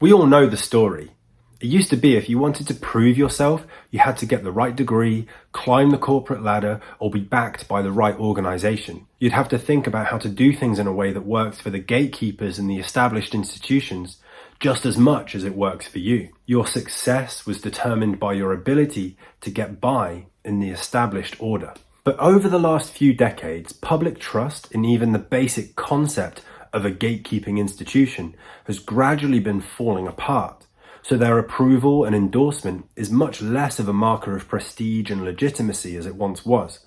We all know the story. It used to be if you wanted to prove yourself, you had to get the right degree, climb the corporate ladder, or be backed by the right organization. You'd have to think about how to do things in a way that works for the gatekeepers and the established institutions just as much as it works for you. Your success was determined by your ability to get by in the established order. But over the last few decades, public trust in even the basic concept of a gatekeeping institution has gradually been falling apart. So their approval and endorsement is much less of a marker of prestige and legitimacy as it once was.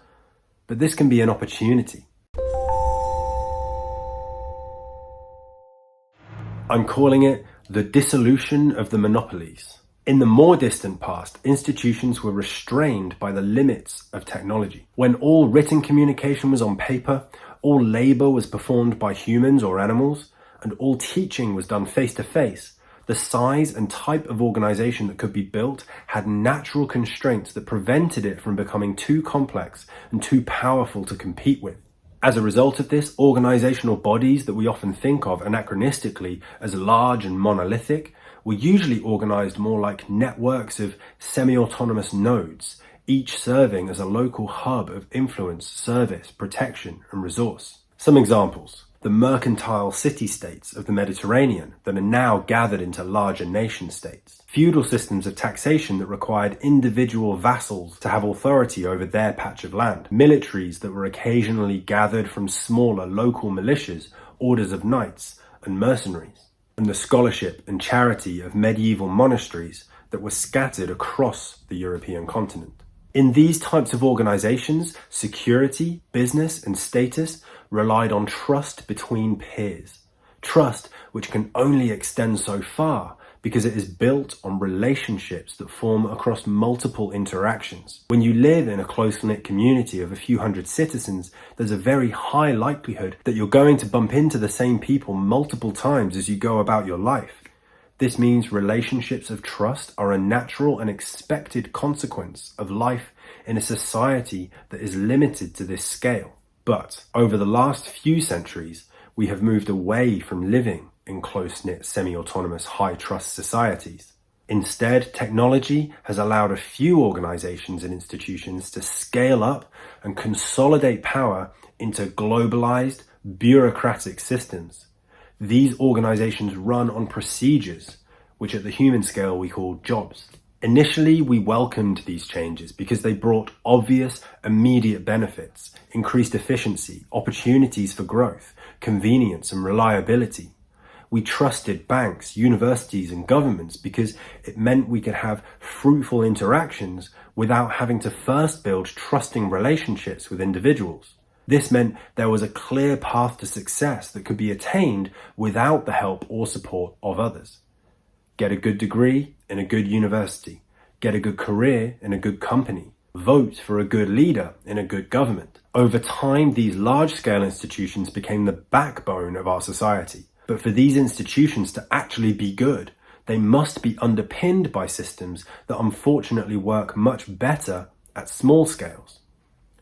But this can be an opportunity. I'm calling it the dissolution of the monopolies. In the more distant past, institutions were restrained by the limits of technology. When all written communication was on paper, all labor was performed by humans or animals, and all teaching was done face to face, the size and type of organization that could be built had natural constraints that prevented it from becoming too complex and too powerful to compete with. As a result of this, organizational bodies that we often think of anachronistically as large and monolithic were usually organized more like networks of semi-autonomous nodes, each serving as a local hub of influence, service, protection, and resource. Some examples: the mercantile city-states of the Mediterranean that are now gathered into larger nation-states. Feudal systems of taxation that required individual vassals to have authority over their patch of land. Militaries that were occasionally gathered from smaller local militias, orders of knights, and mercenaries. And the scholarship and charity of medieval monasteries that were scattered across the European continent. In these types of organizations, security, business, and status relied on trust between peers. Trust which can only extend so far because it is built on relationships that form across multiple interactions. When you live in a close-knit community of a few hundred citizens, there's a very high likelihood that you're going to bump into the same people multiple times as you go about your life. This means relationships of trust are a natural and expected consequence of life in a society that is limited to this scale. But over the last few centuries, we have moved away from living in close-knit, semi-autonomous, high-trust societies. Instead, technology has allowed a few organizations and institutions to scale up and consolidate power into globalized, bureaucratic systems. These organizations run on procedures, which at the human scale we call jobs. Initially, we welcomed these changes because they brought obvious, immediate benefits, increased efficiency, opportunities for growth, convenience, and reliability. We trusted banks, universities, and governments because it meant we could have fruitful interactions without having to first build trusting relationships with individuals. This meant there was a clear path to success that could be attained without the help or support of others. Get a good degree in a good university. Get a good career in a good company. Vote for a good leader in a good government. Over time, these large-scale institutions became the backbone of our society. But for these institutions to actually be good, they must be underpinned by systems that unfortunately work much better at small scales.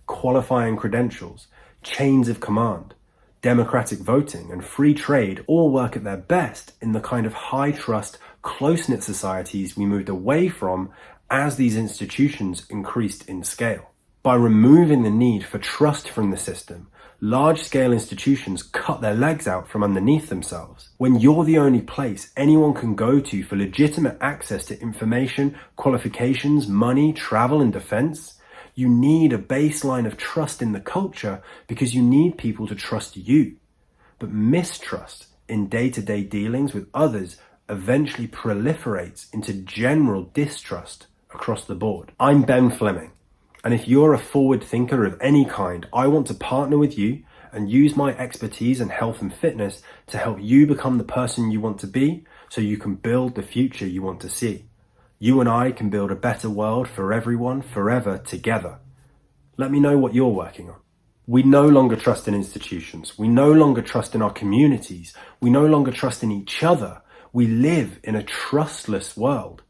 Qualifying credentials, chains of command, democratic voting, and free trade all work at their best in the kind of high-trust, close-knit societies we moved away from as these institutions increased in scale. By removing the need for trust from the system, large-scale institutions cut their legs out from underneath themselves. When you're the only place anyone can go to for legitimate access to information, qualifications, money, travel, and defense, you need a baseline of trust in the culture because you need people to trust you. But mistrust in day-to-day dealings with others eventually proliferates into general distrust across the board. I'm Ben Fleming. And if you're a forward thinker of any kind, I want to partner with you and use my expertise in health and fitness to help you become the person you want to be so you can build the future you want to see. You and I can build a better world for everyone forever together. Let me know what you're working on. We no longer trust in institutions. We no longer trust in our communities. We no longer trust in each other. We live in a trustless world.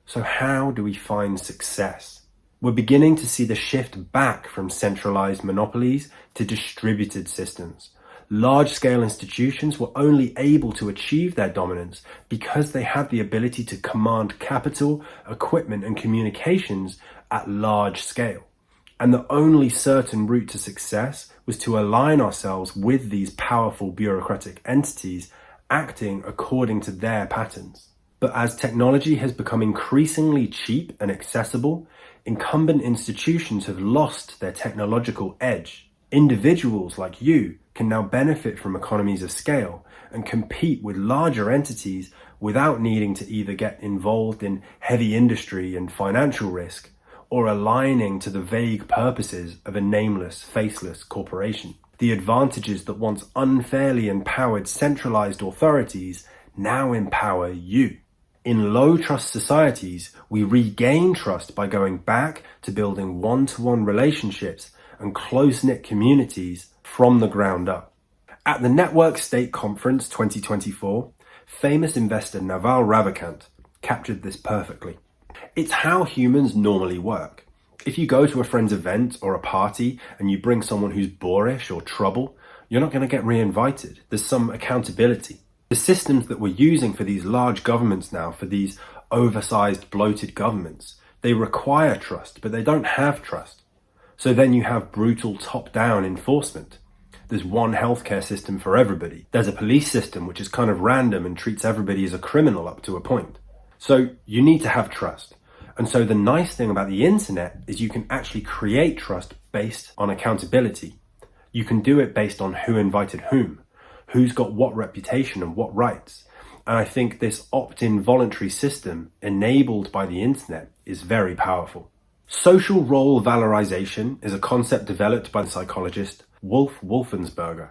So how do we find success? We're beginning to see the shift back from centralized monopolies to distributed systems. Large-scale institutions were only able to achieve their dominance because they had the ability to command capital, equipment, and communications at large scale. And the only certain route to success was to align ourselves with these powerful bureaucratic entities acting according to their patterns. But as technology has become increasingly cheap and accessible, incumbent institutions have lost their technological edge. Individuals like you can now benefit from economies of scale and compete with larger entities without needing to either get involved in heavy industry and financial risk or aligning to the vague purposes of a nameless, faceless corporation. The advantages that once unfairly empowered centralized authorities now empower you. In low-trust societies, we regain trust by going back to building one-to-one relationships and close-knit communities from the ground up. At the Network State Conference 2024, famous investor Naval Ravikant captured this perfectly. It's how humans normally work. If you go to a friend's event or a party and you bring someone who's boorish or trouble, you're not going to get re-invited. There's some accountability. The systems that we're using for these large governments now, for these oversized, bloated governments, they require trust, but they don't have trust. So then you have brutal top-down enforcement. There's one healthcare system for everybody. There's a police system which is kind of random and treats everybody as a criminal up to a point. So you need to have trust. And so the nice thing about the internet is you can actually create trust based on accountability. You can do it based on who invited whom, who's got what reputation and what rights. And I think this opt-in voluntary system enabled by the internet is very powerful. Social role valorization is a concept developed by the psychologist Wolf Wolfensberger.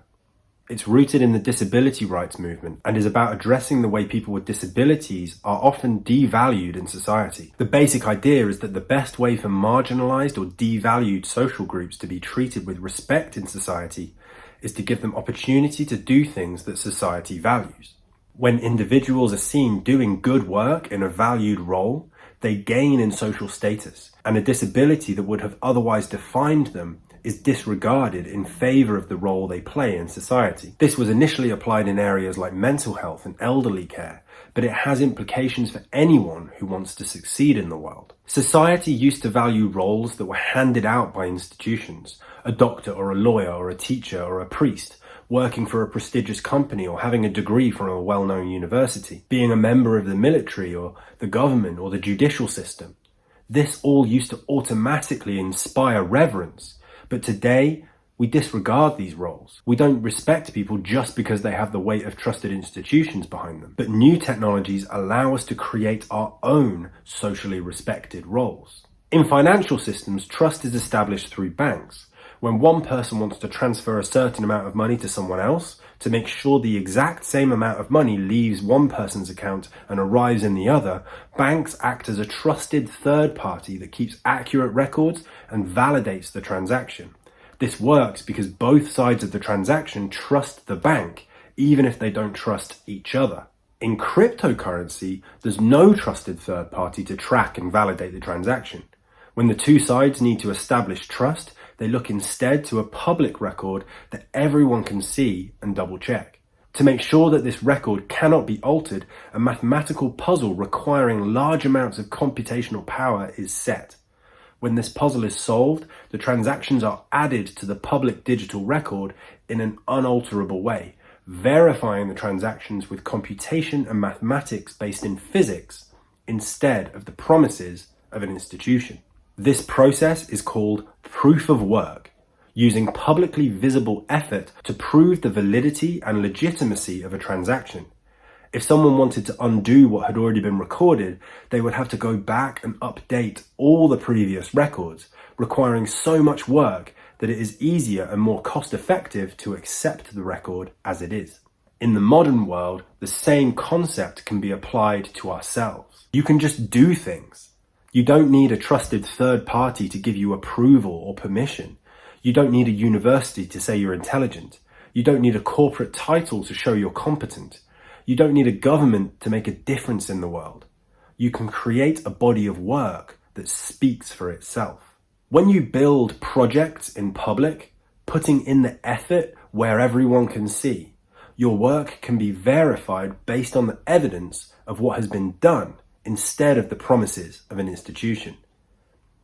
It's rooted in the disability rights movement and is about addressing the way people with disabilities are often devalued in society. The basic idea is that the best way for marginalized or devalued social groups to be treated with respect in society is to give them opportunity to do things that society values. When individuals are seen doing good work in a valued role, they gain in social status, and a disability that would have otherwise defined them is disregarded in favor of the role they play in society. This was initially applied in areas like mental health and elderly care, but it has implications for anyone who wants to succeed in the world. Society used to value roles that were handed out by institutions, a doctor or a lawyer or a teacher or a priest, working for a prestigious company or having a degree from a well-known university, being a member of the military or the government or the judicial system. This all used to automatically inspire reverence. But today, we disregard these roles. We don't respect people just because they have the weight of trusted institutions behind them. But new technologies allow us to create our own socially respected roles. In financial systems, trust is established through banks. When one person wants to transfer a certain amount of money to someone else, to make sure the exact same amount of money leaves one person's account and arrives in the other, banks act as a trusted third party that keeps accurate records and validates the transaction. This works because both sides of the transaction trust the bank, even if they don't trust each other. In cryptocurrency, there's no trusted third party to track and validate the transaction. When the two sides need to establish trust, they look instead to a public record that everyone can see and double check. To make sure that this record cannot be altered, a mathematical puzzle requiring large amounts of computational power is set. When this puzzle is solved, the transactions are added to the public digital record in an unalterable way, verifying the transactions with computation and mathematics based in physics instead of the promises of an institution. This process is called proof of work, using publicly visible effort to prove the validity and legitimacy of a transaction. If someone wanted to undo what had already been recorded, they would have to go back and update all the previous records, requiring so much work that it is easier and more cost-effective to accept the record as it is. In the modern world, the same concept can be applied to ourselves. You can just do things. You don't need a trusted third party to give you approval or permission. You don't need a university to say you're intelligent. You don't need a corporate title to show you're competent. You don't need a government to make a difference in the world. You can create a body of work that speaks for itself. When you build projects in public, putting in the effort where everyone can see. Your work can be verified based on the evidence of what has been done instead of the promises of an institution.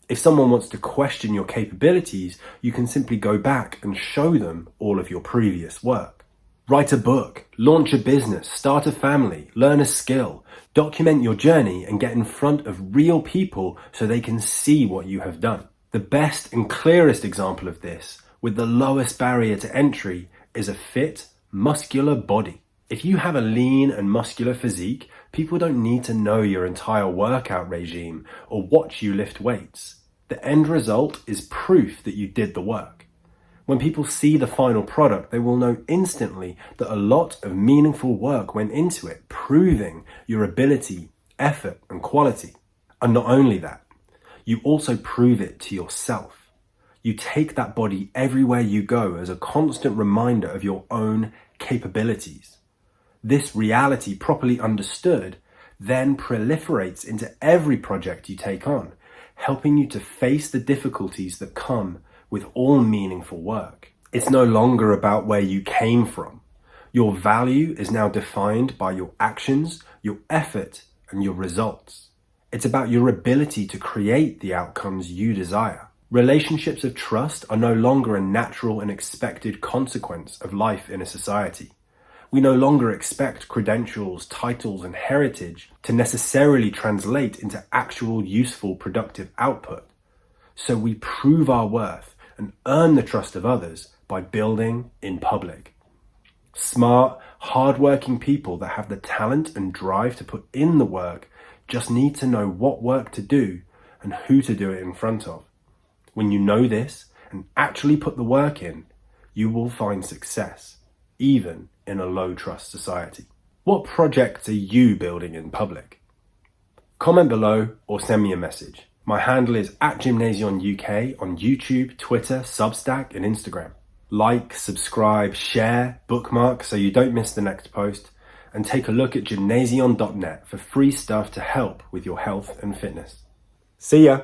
If someone wants to question your capabilities, you can simply go back and show them all of your previous work. Write a book, launch a business, start a family, learn a skill, document your journey and get in front of real people so they can see what you have done. The best and clearest example of this, with the lowest barrier to entry, is a fit, muscular body. If you have a lean and muscular physique, people don't need to know your entire workout regime or watch you lift weights. The end result is proof that you did the work. When people see the final product, they will know instantly that a lot of meaningful work went into it, proving your ability, effort, and quality. And not only that, you also prove it to yourself. You take that body everywhere you go as a constant reminder of your own capabilities. This reality, properly understood, then proliferates into every project you take on, helping you to face the difficulties that come with all meaningful work. It's no longer about where you came from. Your value is now defined by your actions, your effort, and your results. It's about your ability to create the outcomes you desire. Relationships of trust are no longer a natural and expected consequence of life in a society. We no longer expect credentials, titles, and heritage to necessarily translate into actual useful, productive output. So we prove our worth and earn the trust of others by building in public. Smart, hardworking people that have the talent and drive to put in the work just need to know what work to do and who to do it in front of. When you know this and actually put the work in, you will find success, even in a low-trust society. What projects are you building in public? Comment below or send me a message. My handle is @GymnasionUK on YouTube, Twitter, Substack, and Instagram. Like, subscribe, share, bookmark so you don't miss the next post, and take a look at gymnasion.net for free stuff to help with your health and fitness. See ya!